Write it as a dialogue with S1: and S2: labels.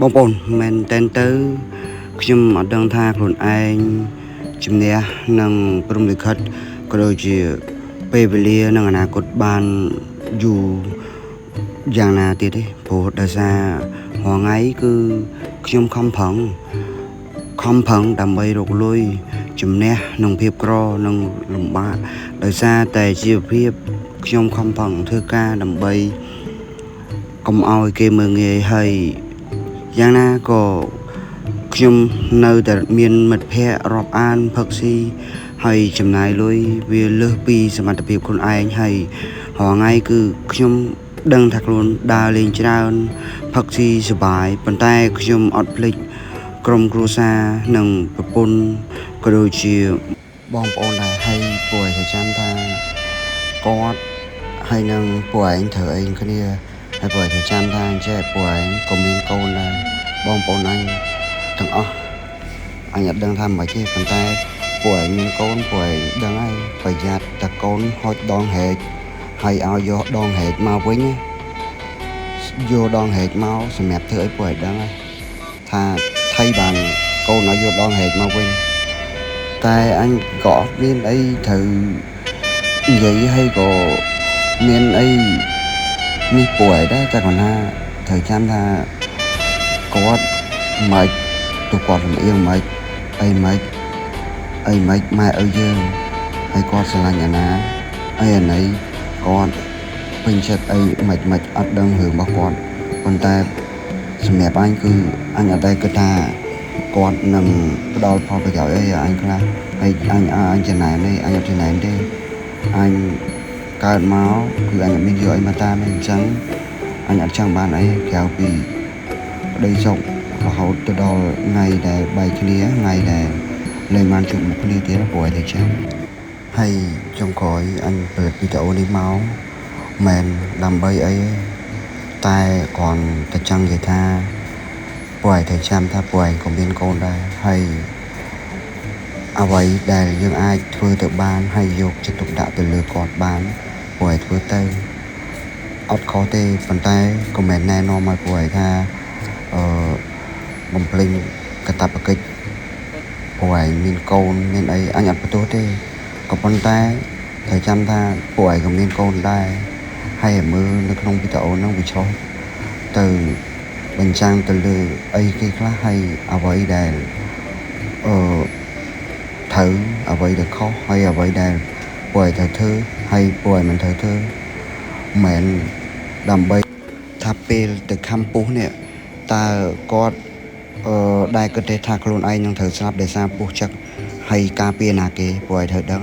S1: បងប្អូនមែនតែនទៅខ្ញុំអត់ដឹងថាខ្លួនឯងជំនះនឹងព្រំលិខិតក៏ដូចជាពេលវេលានិងអនាគតបានយូរយ៉ាងណាទៀតទេព្រោះដោយសាររាល់ថ្ងៃគឺខ្ញុំខំប្រឹងដើម្បីរកលុយជំនះនឹងភាពក្រនិងលំបាកដោយសារតែជីវភាពខ្ញុំខំប្រឹងធ្វើការដើម្បីកុំឲ្យគេមើលងាយហើយយ៉ាងណាក៏ខ្ញុំនៅតែមានមិត្តភ័ក្តិរាប់អានផឹកស៊ីហើយចំណាយលុយវាលើសពីសមត្ថភាពខ្លួនឯងហើយរាល់ថ្ងៃគឺខ្ញុំដឹងថាខ្លួនដើរលេងច្រើនផឹកស៊ីសប្បាយប៉ុន្តែខ្ញុំអត់ភ្លេចក្រុមគ្រួសារនិងប្រពន្ធក៏ដូចជាបងប្អូនដែរហើយពួកឯងត្រូវចាំថាគាត់ហើយនឹងពួកឯងត្រូវអីគ្នាហើយពួកឯងត្រូវចាំថាអញ្ចេះពួកឯងក៏មានកូនដែរបងប្អូនអញទាំងអស់អញអត់ដឹងថាមិនទេប៉ុន្តែពួកឯងមានកូនពួកឯងដឹងហើយប្រយ័ត្នតែកូនហុចដងហែកហើយឲ្យយកដងហែកមកវិញយកដងហែកមកសម្រាប់ធ្វើឲ្យពួកឯងដឹងហើយថាថៃបានកូនឲ្យយកដងហែកមកវិញតែអញក៏អត់មានអីត្រូវនិយាយហើយក៏មានអីនេះពួកឯងដែរតែគាត់ថាត្រូវចាំថាគាត់មិនទូគាត់លំអៀងមិនអីមិនម៉ែឪយើងហើយគាត់ស្រឡាញ់អាណាអីអានេះគាត់ពេញចិត្តអីមិនអត់ដឹងរឿងរបស់គាត់ប៉ុន្តែសម្រាប់អញគឺអញអត់ដែលគិតថាគាត់នឹងផ្ដល់ផលប្រយោជន៍អីអញខ្លះហើយអញចំណែននេះអញអត់ចំណែនទេអញកើតមកគឺអញអត់មានយកអីមកតាមអញ្ចឹងអញអត់ចង់បានអីក្រៅពីប្តីសុខរហូតទៅដល់ថ្ងៃដែលបែកគ្នាថ្ងៃដែលលែងបានជួបមុខគ្នាទៀតព្រោះឯងទៅចាំហើយចុងក្រោយអញផលិតវីដេអូនេះមកមិនដើម្បីអីតែគ្រាន់តែចង់និយាយថាពួកឯងត្រូវចាំថាពួកឯងក៏មានកូនដែរហើយអ្វីដែលយើងអាចធ្វើទៅបានហើយយកចិត្តទុកដាក់ទៅលើគាត់បានពួកឯងធ្វើទៅអត់ខុសទេប៉ុន្តែក៏មិនណែនាំឲ្យពួកឯងថាបំភ្លេចកាតព្វកិច្ចពួកឯងមានកូនមានអីអញអត់បន្ទោសទេក៏ប៉ុន្តែត្រូវចាំថាពួកឯងក៏មានកូនដែរហើយមើលនៅក្នុងវីដេអូហ្នឹងវាឆ្លុះទៅបញ្ចាំងទៅលើអីគេខ្លះហើយអ្វីដែលត្រូវអ្វីដែលខុសហើយអ្វីដែលពួកឯងត្រូវធ្វើហើយពួកឯងមិនត្រូវធ្វើមិនដើម្បីថាពេលទៅខំពុះនេះតើគាត់ដែលគិតទេថាខ្លួនឯងនឹងត្រូវស្លាប់ដោយសារពុះចឹកហើយការពារណាគេពួកឯងត្រូវដឹង